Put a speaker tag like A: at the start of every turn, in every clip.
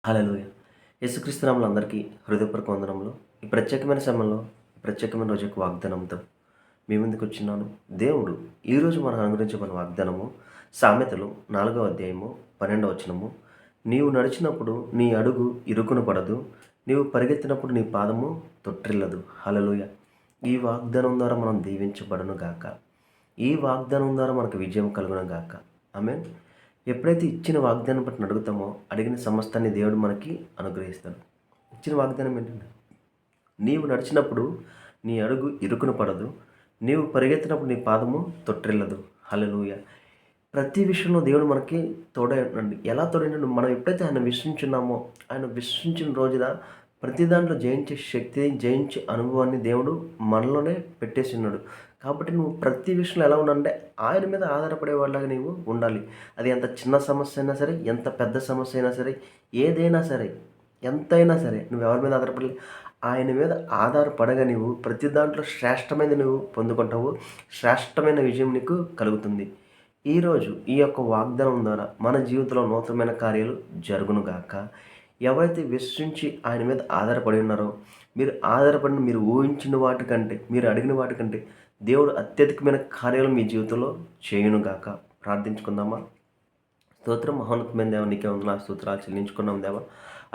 A: హల్లెలూయా! యేసుక్రీస్తు నామములో అందరికీ హృదయపూర్వక వందనములు. ఈ ప్రత్యేకమైన సమయంలో, ఈ ప్రత్యేకమైన రోజు యొక్క వాగ్దానంతో మీ ముందుకొచ్చున్నాను. దేవుడు ఈరోజు మనకు అనుగ్రహించబడిన వాగ్దానము సామెతలు 4వ అధ్యాయము 12వ వచనము. నీవు నడిచినప్పుడు నీ అడుగు ఇరుకున పడదు, నీవు పరిగెత్తినప్పుడు నీ పాదము తొట్రిల్లదు. హల్లెలూయా! ఈ వాగ్దానం ద్వారా మనం దీవించబడును గాక. ఈ వాగ్దానం ద్వారా మనకు విజయం కలుగును గాక. ఆమేన్. ఎప్పుడైతే ఇచ్చిన వాగ్దానం బట్టి అడుగుతామో అడిగిన సమస్తాన్ని దేవుడు మనకి అనుగ్రహిస్తాడు. ఇచ్చిన వాగ్దానం ఏంటంటే నీవు నడిచినప్పుడు నీ అడుగు ఇరుకున పడదు, నీవు పరిగెత్తినప్పుడు నీ పాదము తొట్టిల్లదు. హల్లెలూయా! ప్రతి విషయంలో దేవుడు మనకి తోడై ఉన్నాడు. ఎలా తోడైనాడు? మనం ఎప్పుడైతే ఆయన విశ్వసించున్నామో, ఆయన విశ్వసించిన రోజున ప్రతి దాంట్లో జయించే శక్తి, జయించే అనుభవాన్ని దేవుడు మనలోనే పెట్టేసి ఉన్నాడు. కాబట్టి నువ్వు ప్రతి విషయంలో ఎలా ఉండాలంటే ఆయన మీద ఆధారపడేవాడిలాగా నీవు ఉండాలి. అది ఎంత చిన్న సమస్య అయినా సరే, ఎంత పెద్ద సమస్య అయినా సరే, ఏదైనా సరే, ఎంతైనా సరే నువ్వు ఎవరి మీద ఆధారపడాలి? ఆయన మీద ఆధారపడగా నీవు ప్రతి దాంట్లో శ్రేష్టమైనది నువ్వు పొందుకుంటావు. శ్రేష్టమైన విజయం నీకు కలుగుతుంది. ఈరోజు ఈ యొక్క వాగ్దానం ద్వారా మన జీవితంలో నూతనమైన కార్యాలు జరుగునుగాక. ఎవరైతే విశ్వసించి ఆయన మీద ఆధారపడి ఉన్నారో, మీరు ఊహించిన వాటికంటే, మీరు అడిగిన వాటికంటే దేవుడు అత్యధికమైన కార్యాలు మీ జీవితంలో చేయునుగాక. ప్రార్థించుకుందామా? స్తోత్రం మహోన్నతమైన దేవ, నీకే వందనాలు స్తోత్రాలు చెల్లించుకున్నాం దేవా.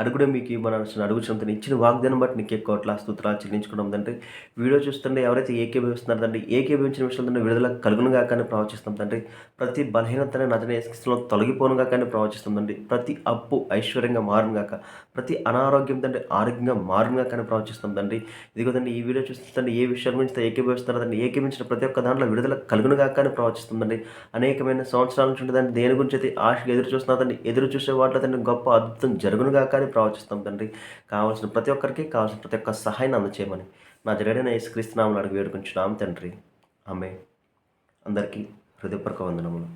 A: అడుగుడే మీకు ఇవ్వమని అడుగుచుంటే ఇచ్చిన వాగ్దానం బట్టి నీకే కోట్ల స్తోత్రాలు చెల్లించుకున్నాం తండ్రి. వీడియో చూస్తుంటే ఎవరైతే ఏకీభవిస్తున్నారో తండ్రి, ఏకీభవించిన విషయంలో విడుదల కలుగునుగా కానీ ప్రవచిస్తాం తండ్రి. ప్రతి బలహీనతని నజరేయుని యేసుక్రీస్తులో తొలగిపోనుగా కానీ ప్రవచిస్తాం తండ్రి. ప్రతి అప్పు ఐశ్వర్యంగా మారునుగాక, ప్రతి అనారోగ్యం తండ్రి ఆరోగ్యంగా మారునుగా కానీ ప్రవచిస్తాం తండ్రి. ఇదిగో తండ్రి, ఈ వీడియో చూస్తుంటే ఏ విషయాల గురించి ఏకీభవిస్తున్నారో తండ్రి, ఏకీభవించిన ప్రతి ఒక్క దాంట్లో విడుదల కలుగునుగా కానీ ప్రవచిస్తుందండి. అనేకమైన సంవత్సరాల నుంచి ఉంటుందండి దేని గురించి అయితే ఆశగా ఎదురు చూస్తున్నారండి, ఎదురు చూసే వాటిలో తండ్రి గొప్ప అద్భుతం జరుగునుగా కానీ ప్రవచిస్తాం తండ్రి. కావాల్సిన ప్రతి ఒక్కరికి కావాల్సిన ప్రతి ఒక్క సహాయాన్ని అందచేయమని నా జగడైన యేసుక్రీస్తు నామములో అడిగి వేడుకుంటున్నాం తండ్రి. ఆమేన్. అందరికీ హృదయపూర్వక వందనములు.